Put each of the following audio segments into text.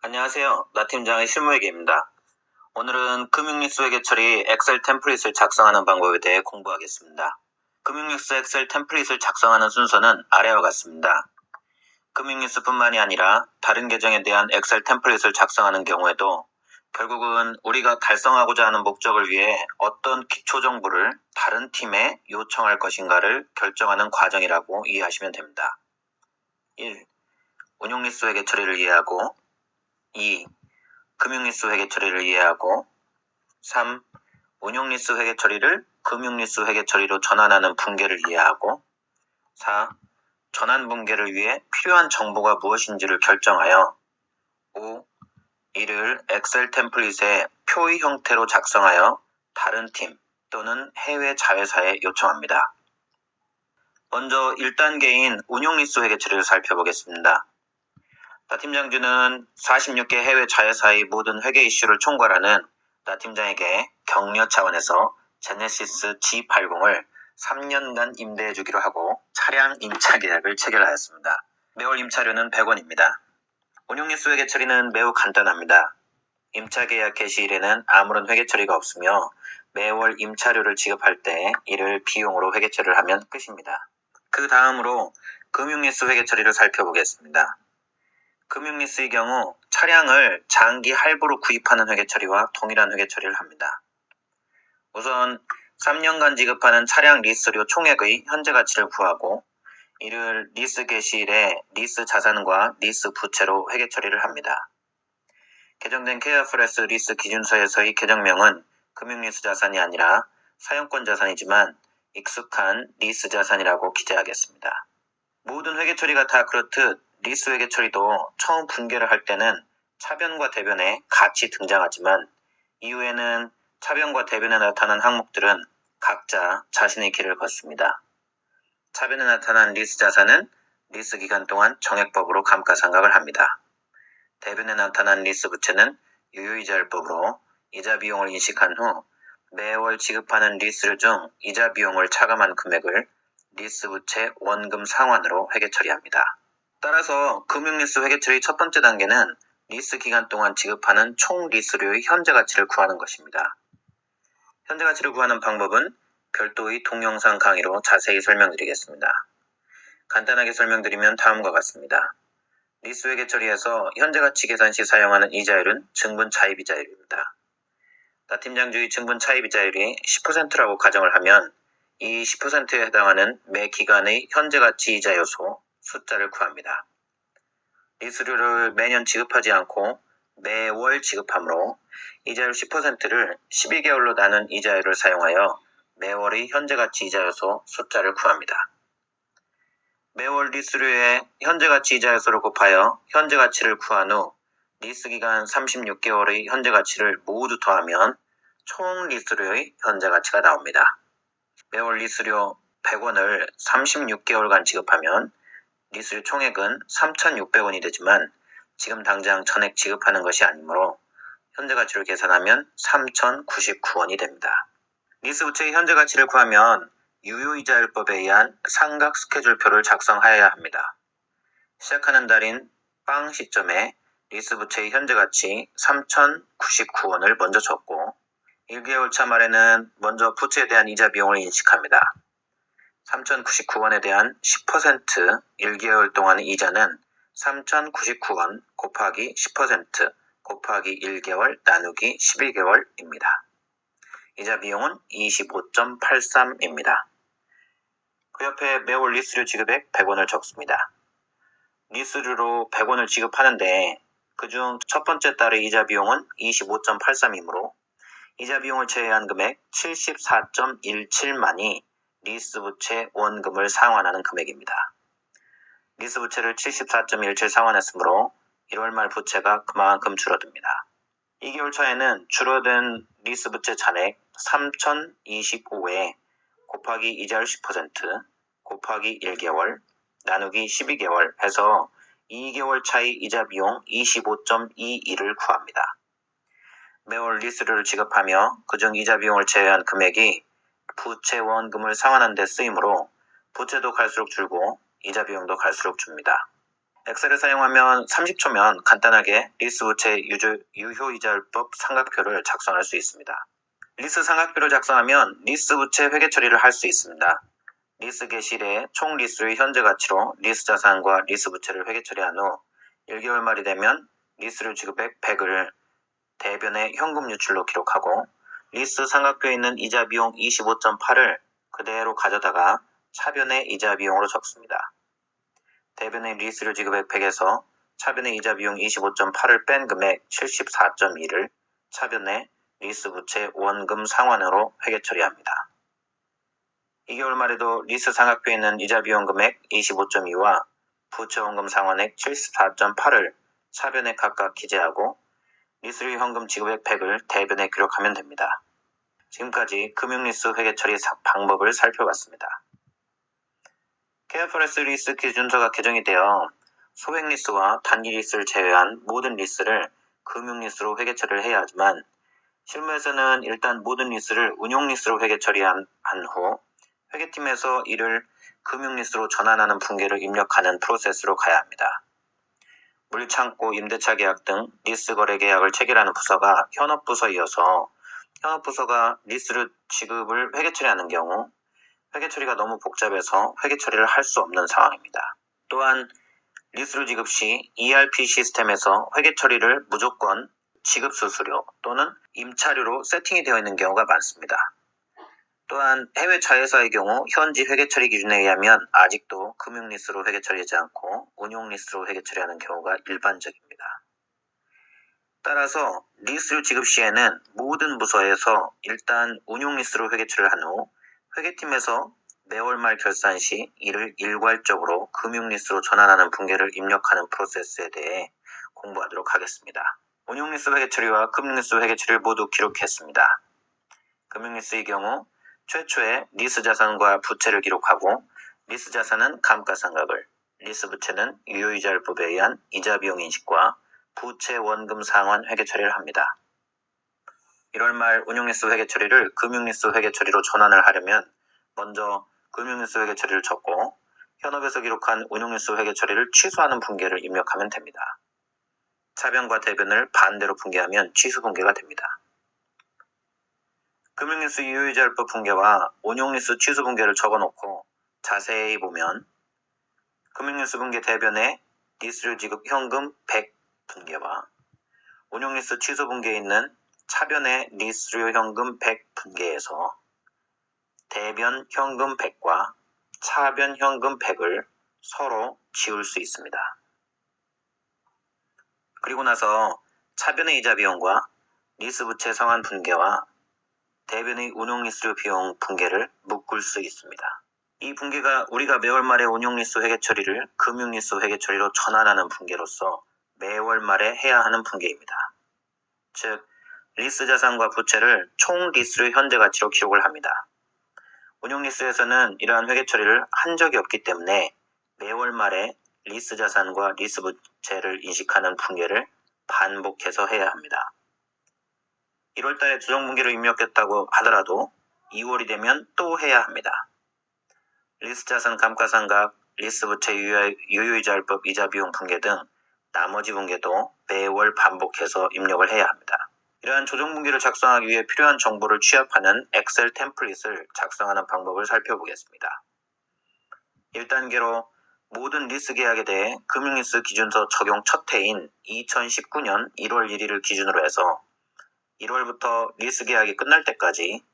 안녕하세요. 나 팀장의 실무회계입니다. 오늘은 금융뉴스 회계 처리 엑셀 템플릿을 작성하는 방법에 대해 공부하겠습니다. 금융뉴스 엑셀 템플릿을 작성하는 순서는 아래와 같습니다. 금융뉴스뿐만이 아니라 다른 계정에 대한 엑셀 템플릿을 작성하는 경우에도 결국은 우리가 달성하고자 하는 목적을 위해 어떤 기초 정보를 다른 팀에 요청할 것인가를 결정하는 과정이라고 이해하시면 됩니다. 1. 운용뉴스 회계 처리를 이해하고 2. 금융뉴스 회계 처리를 이해하고 3. 운용뉴스 회계 처리를 금융뉴스 회계 처리로 전환하는 붕괴를 이해하고 4. 전환 붕괴를 위해 필요한 정보가 무엇인지를 결정하여 5. 이를 엑셀 템플릿의 표의 형태로 작성하여 다른 팀 또는 해외 자회사에 요청합니다. 먼저 1단계인 운용뉴스 회계 처리를 살펴보겠습니다. 나 팀장주는 46개 해외 자회사의 모든 회계 이슈를 총괄하는 나 팀장에게 격려 차원에서 제네시스 G80을 3년간 임대해주기로 하고 차량 임차 계약을 체결하였습니다. 매월 임차료는 100원입니다. 운용뉴스 회계 처리는 매우 간단합니다. 임차 계약 개시일에는 아무런 회계 처리가 없으며 매월 임차료를 지급할 때 이를 비용으로 회계 처리를 하면 끝입니다. 그 다음으로 금융뉴스 회계 처리를 살펴보겠습니다. 금융뉴스의 경우 차량을 장기 할부로 구입하는 회계 처리와 동일한 회계 처리를 합니다. 우선 3년간 지급하는 차량 리스료 총액의 현재 가치를 구하고 이를 리스 개시일에 리스 자산과 리스 부채로 회계 처리를 합니다. 개정된 케어프레스 리스 기준서에서의 계정명은 금융리스 자산이 아니라 사용권 자산이지만 익숙한 리스 자산이라고 기재하겠습니다. 모든 회계 처리가 다 그렇듯 리스 회계 처리도 처음 붕괴를 할 때는 차변과 대변에 같이 등장하지만 이후에는 차변과 대변에 나타난 항목들은 각자 자신의 길을 걷습니다. 차변에 나타난 리스 자산은 리스 기간 동안 정액법으로 감가상각을 합니다. 대변에 나타난 리스 부채는 유효이자율법으로 이자 비용을 인식한 후 매월 지급하는 리스료 중 이자 비용을 차감한 금액을 리스 부채 원금 상환으로 회계 처리합니다. 따라서 금융리스 회계 처리 첫 번째 단계는 리스 기간 동안 지급하는 총 리스료의 현재 가치를 구하는 것입니다. 현재 가치를 구하는 방법은 별도의 동영상 강의로 자세히 설명드리겠습니다. 간단하게 설명드리면 다음과 같습니다. 리스 회계 처리에서 현재 가치 계산 시 사용하는 이자율은 증분 차입 이자율입니다. 나 팀장주의 증분 차입 이자율이 10%라고 가정을 하면 이 10%에 해당하는 매 기간의 현재 가치 이자 요소 숫자를 구합니다. 리스료를 매년 지급하지 않고 매월 지급하므로 이자율 10%를 12개월로 나눈 이자율을 사용하여 매월의 현재 가치 이자 요소 숫자를 구합니다. 매월 리스료의 현재 가치 이자 요소를 곱하여 현재 가치를 구한 후 리스 기간 36개월의 현재 가치를 모두 더하면 총 리스료의 현재 가치가 나옵니다. 매월 리스료 100원을 36개월간 지급하면 리스료 총액은 3,600원이 되지만 지금 당장 전액 지급하는 것이 아니므로 현재 가치를 계산하면 3,099원이 됩니다. 리스 부채의 현재 가치를 구하면 유효이자율법에 의한 상각 스케줄표를 작성하여야 합니다. 시작하는 달인 빵 시점에 리스 부채의 현재 가치 3,099원을 먼저 적고 1개월 차 말에는 먼저 부채에 대한 이자 비용을 인식합니다. 3,099원에 대한 10% 1개월 동안의 이자는 3,099원 곱하기 10% 곱하기 1개월 나누기 11개월입니다. 이자 비용은 25.83입니다. 그 옆에 매월 리스료 지급액 100원을 적습니다. 리스료로 100원을 지급하는데 그중 첫 번째 달의 이자 비용은 25.83이므로 이자 비용을 제외한 금액 74.17만이 리스 부채 원금을 상환하는 금액입니다. 리스 부채를 74.17 상환했으므로 1월 말 부채가 그만큼 줄어듭니다. 2개월 차에는 줄어든 리스 부채 잔액 3,025에 곱하기 이자율 10% 곱하기 1개월 나누기 12개월 해서 2개월 차의 이자 비용 25.21을 구합니다. 매월 리스료를 지급하며 그중 이자 비용을 제외한 금액이 부채 원금을 상환하는 데 쓰이므로 부채도 갈수록 줄고 이자 비용도 갈수록 줍니다. 엑셀을 사용하면 30초면 간단하게 리스 부채 유효이자율법 삼각표를 작성할 수 있습니다. 리스 삼각표를 작성하면 리스 부채 회계 처리를 할 수 있습니다. 리스 개시일에 총 리스의 현재 가치로 리스 자산과 리스 부채를 회계 처리한 후 1개월 말이 되면 리스료 지급액 100을 대변의 현금 유출로 기록하고 리스 삼각표에 있는 이자 비용 25.8을 그대로 가져다가 차변의 이자 비용으로 적습니다. 대변의 리스료 지급액 100에서 차변의 이자 비용 25.8을 뺀 금액 74.2를 차변의 리스 부채 원금 상환으로 회계 처리합니다. 2개월 말에도 리스 삼각표에 있는 이자 비용 금액 25.2와 부채 원금 상환액 74.8을 차변에 각각 기재하고 리스료 현금 지급액 100을 대변에 기록하면 됩니다. 지금까지 금융리스 회계 처리 방법을 살펴봤습니다. KFRS 리스 기준서가 개정이 되어 소액 리스와 단기 리스를 제외한 모든 리스를 금융리스로 회계 처리를 해야 하지만 실무에서는 일단 모든 리스를 운용리스로 회계 처리한 후 회계팀에서 이를 금융리스로 전환하는 분계를 입력하는 프로세스로 가야 합니다. 물류창고, 임대차 계약 등 리스 거래 계약을 체결하는 부서가 현업부서이어서 현업부서가 리스료 지급을 회계 처리하는 경우 회계 처리가 너무 복잡해서 회계 처리를 할 수 없는 상황입니다. 또한 리스료 지급 시 ERP 시스템에서 회계 처리를 무조건 지급 수수료 또는 임차료로 세팅이 되어 있는 경우가 많습니다. 또한 해외 자회사의 경우 현지 회계 처리 기준에 의하면 아직도 금융 리스로 회계 처리하지 않고 운용 리스로 회계 처리하는 경우가 일반적입니다. 따라서 리스료 지급 시에는 모든 부서에서 일단 운용 리스로 회계 처리를 한 후 회계팀에서 매월 말 결산 시 이를 일괄적으로 금융 리스로 전환하는 분계를 입력하는 프로세스에 대해 공부하도록 하겠습니다. 운용 리스 회계 처리와 금융 리스 회계 처리를 모두 기록했습니다. 금융 리스의 경우 최초에 리스 자산과 부채를 기록하고 리스 자산은 감가상각을, 리스 부채는 유효이자율법에 의한 이자 비용 인식과 부채 원금 상환 회계 처리를 합니다. 1월 말 운용리스 회계 처리를 금융리스 회계 처리로 전환을 하려면 먼저 금융리스 회계 처리를 적고 현업에서 기록한 운용리스 회계 처리를 취소하는 분계를 입력하면 됩니다. 차변과 대변을 반대로 분계하면 취소 분계가 됩니다. 금융리스 유효이자율법 분계와 운용리스 취소 분계를 적어놓고 자세히 보면 금융리스 분계 대변에 리스료 지급 현금 100 분계와 운용리스 취소 분계에 있는 차변의 리스료 현금 100 분계에서 대변 현금 100과 차변 현금 100을 서로 지울 수 있습니다. 그리고 나서 차변의 이자 비용과 리스 부채 상환 분계와 대변의 운용리스료 비용 분계를 묶을 수 있습니다. 이 분계가 우리가 매월 말에 운용리스 회계 처리를 금융리스 회계 처리로 전환하는 분계로서 매월 말에 해야 하는 분계입니다. 즉, 리스 자산과 부채를 총 리스료 현재 가치로 기록을 합니다. 운용리스에서는 이러한 회계 처리를 한 적이 없기 때문에 매월 말에 리스 자산과 리스 부채를 인식하는 분계를 반복해서 해야 합니다. 1월 달에 조정 분계로 입력했다고 하더라도 2월이 되면 또 해야 합니다. 리스 자산 감가상각, 리스 부채 유효이자율법 이자 비용 분계 등 나머지 분계도 매월 반복해서 입력을 해야 합니다. 이러한 조정 분계를 작성하기 위해 필요한 정보를 취합하는 엑셀 템플릿을 작성하는 방법을 살펴보겠습니다. 1단계로 모든 리스 계약에 대해 금융리스 기준서 적용 첫 해인 2019년 1월 1일을 기준으로 해서 1월부터 리스 계약이 끝날 때까지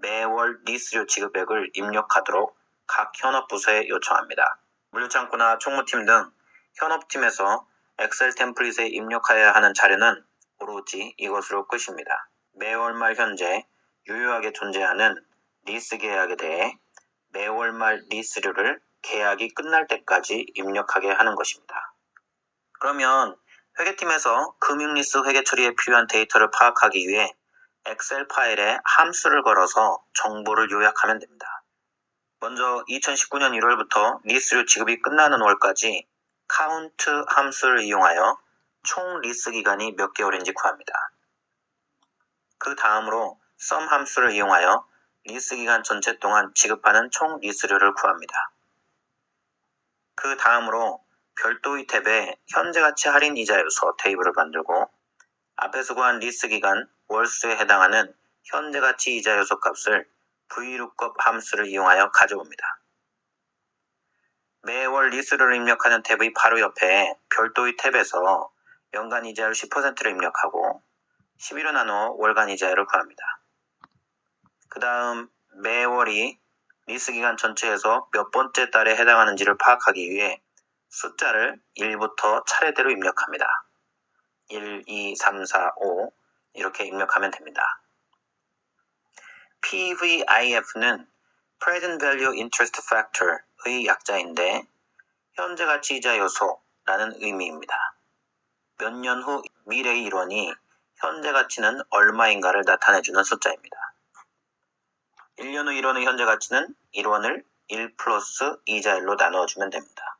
매월 리스료 지급액을 입력하도록 각 현업부서에 요청합니다. 물류창고나 총무팀 등 현업팀에서 엑셀 템플릿에 입력해야 하는 자료는 오로지 이것으로 끝입니다. 매월 말 현재 유효하게 존재하는 리스 계약에 대해 매월 말 리스료를 계약이 끝날 때까지 입력하게 하는 것입니다. 그러면 회계팀에서 금융리스 회계 처리에 필요한 데이터를 파악하기 위해 엑셀 파일에 함수를 걸어서 정보를 요약하면 됩니다. 먼저 2019년 1월부터 리스료 지급이 끝나는 월까지 카운트 함수를 이용하여 총 리스 기간이 몇 개월인지 구합니다. 그 다음으로 sum 함수를 이용하여 리스 기간 전체 동안 지급하는 총 리스료를 구합니다. 그 다음으로 별도의 탭에 현재가치 할인 이자 요소 테이블을 만들고 앞에서 구한 리스 기간 월수에 해당하는 현재가치 이자 요소 값을 VLOOKUP 함수를 이용하여 가져옵니다. 매월 리스료를 입력하는 탭의 바로 옆에 별도의 탭에서 연간 이자율 10%를 입력하고 11월 나누어 월간 이자율을 구합니다. 그 다음 매월이 리스 기간 전체에서 몇 번째 달에 해당하는지를 파악하기 위해 숫자를 1부터 차례대로 입력합니다. 1, 2, 3, 4, 5 이렇게 입력하면 됩니다. PVIF는 Present Value Interest Factor의 약자인데 현재 가치 이자 요소라는 의미입니다. 몇 년 후 미래의 일원이 현재 가치는 얼마인가를 나타내주는 숫자입니다. 1년 후 일원의 현재 가치는 일원을 1 플러스 이자율로 나누어주면 됩니다.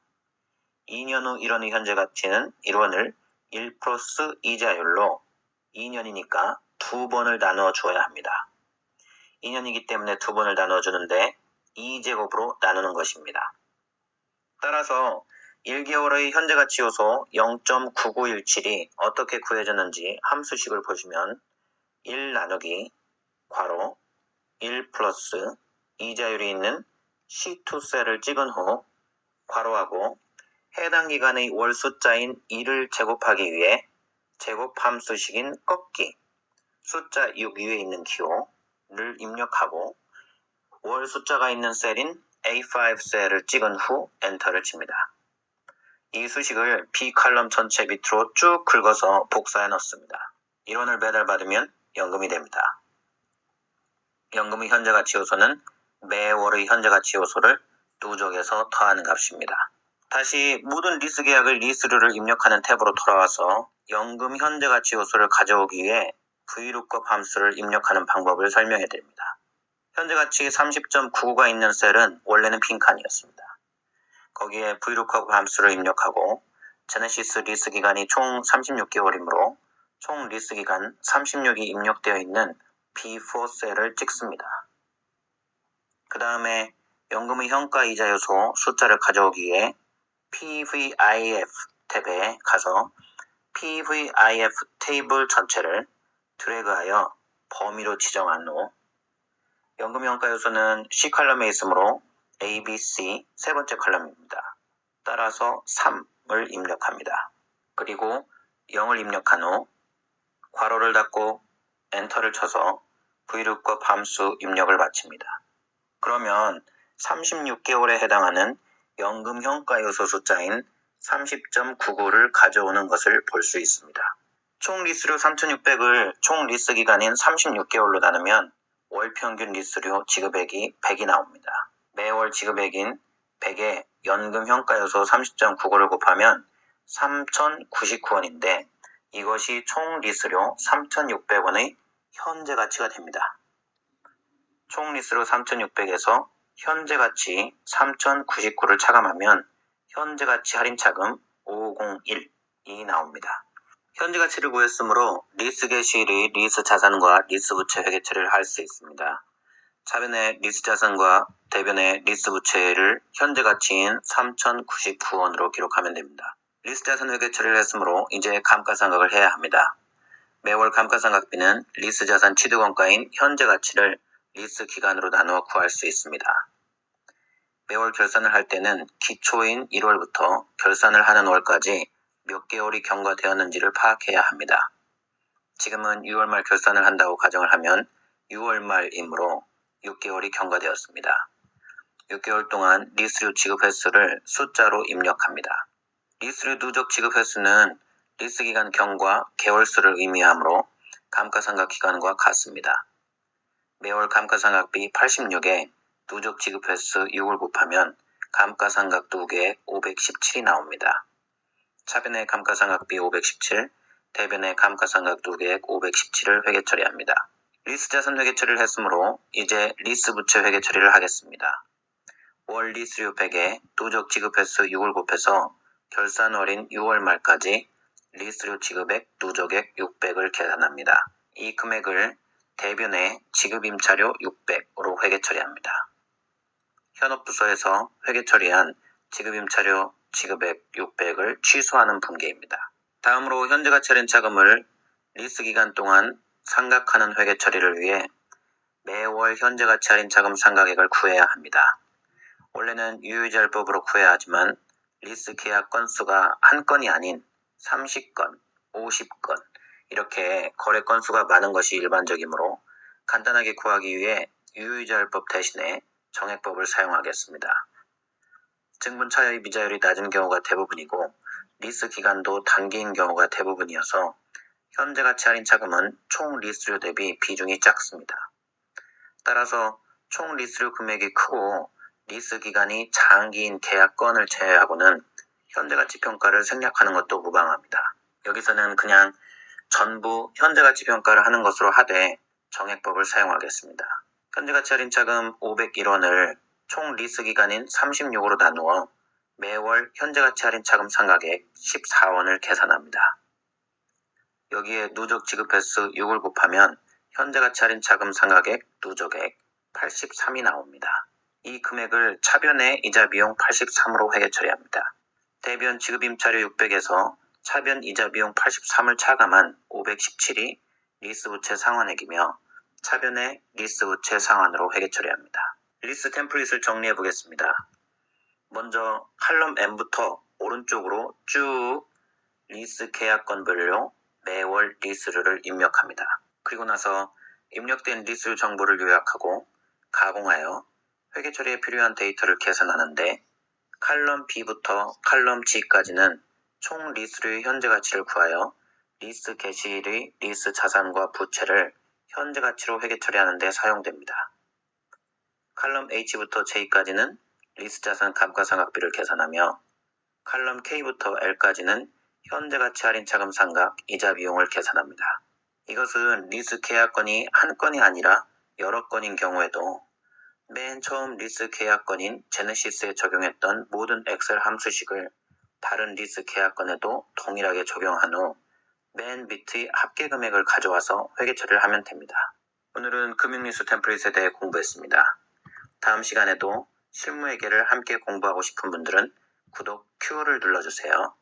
2년 후 일원의 현재 가치는 일원을 1 플러스 이자율로 2년이니까 2번을 나누어 주어야 합니다. 2년이기 때문에 2번을 나누어 주는데 2제곱으로 나누는 것입니다. 따라서 1개월의 현재가치 요소 0.9917이 어떻게 구해졌는지 함수식을 보시면 1 나누기 괄호 1 플러스 이자율이 있는 C2셀을 찍은 후 괄호하고 해당 기간의 월 숫자인 2를 제곱하기 위해 제곱 함수식인 꺾기 숫자 6 위에 있는 기호를 입력하고 월 숫자가 있는 셀인 A5 셀을 찍은 후 엔터를 칩니다. 이 수식을 B칼럼 전체 밑으로 쭉 긁어서 복사해 넣습니다. 일원을 매달 받으면 연금이 됩니다. 연금의 현재가치 요소는 매월의 현재가치 요소를 누적해서 더하는 값입니다. 다시 모든 리스 계약의 리스료를 입력하는 탭으로 돌아와서 연금 현재가치 요소를 가져오기 위해 VLOOKUP 함수를 입력하는 방법을 설명해 드립니다. 현재가치 30.99가 있는 셀은 원래는 빈칸이었습니다. 거기에 VLOOKUP 함수를 입력하고 제네시스 리스 기간이 총 36개월이므로 총 리스 기간 36이 입력되어 있는 B4 셀을 찍습니다. 그 다음에 연금의 현가 이자 요소 숫자를 가져오기 위해 PVIF 탭에 가서 PVIF 테이블 전체를 드래그하여 범위로 지정한 후 연금 현가 요소는 C칼럼에 있으므로 A, B, C 세 번째 컬럼입니다. 따라서 3을 입력합니다. 그리고 0을 입력한 후 괄호를 닫고 엔터를 쳐서 VLOOKUP 함수 입력을 마칩니다. 그러면 36개월에 해당하는 연금 현가 요소 숫자인 30.99를 가져오는 것을 볼 수 있습니다. 총 리스료 3,600을 총 리스 기간인 36개월로 나누면 월 평균 리스료 지급액이 100이 나옵니다. 매월 지급액인 100에 연금 현가 요소 30.99를 곱하면 3,099원인데 이것이 총 리스료 3,600원의 현재 가치가 됩니다. 총 리스료 3,600에서 현재 가치 3,099를 차감하면 현재 가치 할인 차금 501이 나옵니다. 현재 가치를 구했으므로 리스 개시일의 리스 자산과 리스 부채 회계 처리를 할 수 있습니다. 차변의 리스 자산과 대변의 리스 부채를 현재 가치인 3,099원으로 기록하면 됩니다. 리스 자산 회계 처리를 했으므로 이제 감가상각을 해야 합니다. 매월 감가상각비는 리스 자산 취득원가인 현재 가치를 리스 기간으로 나누어 구할 수 있습니다. 매월 결산을 할 때는 기초인 1월부터 결산을 하는 월까지 몇 개월이 경과되었는지를 파악해야 합니다. 지금은 6월 말 결산을 한다고 가정을 하면 6월 말이므로 6개월이 경과되었습니다. 6개월 동안 리스료 지급 횟수를 숫자로 입력합니다. 리스료 누적 지급 횟수는 리스 기간 경과 개월수를 의미하므로 감가상각 기간과 같습니다. 매월 감가상각비 86에 누적 지급 횟수 6을 곱하면 감가상각 누계액 517이 나옵니다. 차변의 감가상각비 517, 대변의 감가상각 누계액 517을 회계 처리합니다. 리스 자산 회계 처리를 했으므로 이제 리스 부채 회계 처리를 하겠습니다. 월 리스료 100에 누적 지급 횟수 6을 곱해서 결산월인 6월 말까지 리스료 지급액 누적액 600을 계산합니다. 이 금액을 대변의 지급임차료 600으로 회계 처리합니다. 현업부서에서 회계 처리한 지급임차료 지급액 600을 취소하는 분계입니다. 다음으로 현재 가치 할인 차금을 리스 기간 동안 상각하는 회계 처리를 위해 매월 현재 가치 할인 차금 상각액을 구해야 합니다. 원래는 유효이자율법으로 구해야 하지만 리스 계약 건수가 한 건이 아닌 30건, 50건 이렇게 거래 건수가 많은 것이 일반적이므로 간단하게 구하기 위해 유효이자율법 대신에 정액법을 사용하겠습니다. 증분 차입 이자율이 낮은 경우가 대부분이고 리스 기간도 단기인 경우가 대부분이어서 현재 가치 할인 차금은 총 리스료 대비 비중이 작습니다. 따라서 총 리스료 금액이 크고 리스 기간이 장기인 계약건을 제외하고는 현재 가치 평가를 생략하는 것도 무방합니다. 여기서는 그냥 전부 현재 가치 평가를 하는 것으로 하되 정액법을 사용하겠습니다. 현재 가치 할인 차금 501원을 총 리스 기간인 36으로 나누어 매월 현재 가치 할인 차금 상각액 14원을 계산합니다. 여기에 누적 지급 횟수 6을 곱하면 현재 가치 할인 차금 상각액 누적액 83이 나옵니다. 이 금액을 차변의 이자 비용 83으로 회계 처리합니다. 대변 지급 임차료 600에서 차변 이자 비용 83을 차감한 517이 리스 부채 상환액이며 차변의 리스 부채 상환으로 회계 처리합니다. 리스 템플릿을 정리해 보겠습니다. 먼저 칼럼 M부터 오른쪽으로 쭉 리스 계약건별로 매월 리스료를 입력합니다. 그리고 나서 입력된 리스료 정보를 요약하고 가공하여 회계 처리에 필요한 데이터를 계산하는데 칼럼 B부터 칼럼 G까지는 총 리스료의 현재 가치를 구하여 리스 개시일의 리스 자산과 부채를 현재 가치로 회계 처리하는 데 사용됩니다. 칼럼 H부터 J까지는 리스 자산 감가상각비를 계산하며 칼럼 K부터 L까지는 현재 가치 할인 차금 상각 이자 비용을 계산합니다. 이것은 리스 계약건이 한 건이 아니라 여러 건인 경우에도 맨 처음 리스 계약건인 제네시스에 적용했던 모든 엑셀 함수식을 다른 리스 계약건에도 동일하게 적용한 후 맨 밑의 합계 금액을 가져와서 회계 처리를 하면 됩니다. 오늘은 금융리스 템플릿에 대해 공부했습니다. 다음 시간에도 실무회계를 함께 공부하고 싶은 분들은 구독 Q를 눌러주세요.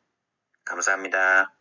감사합니다.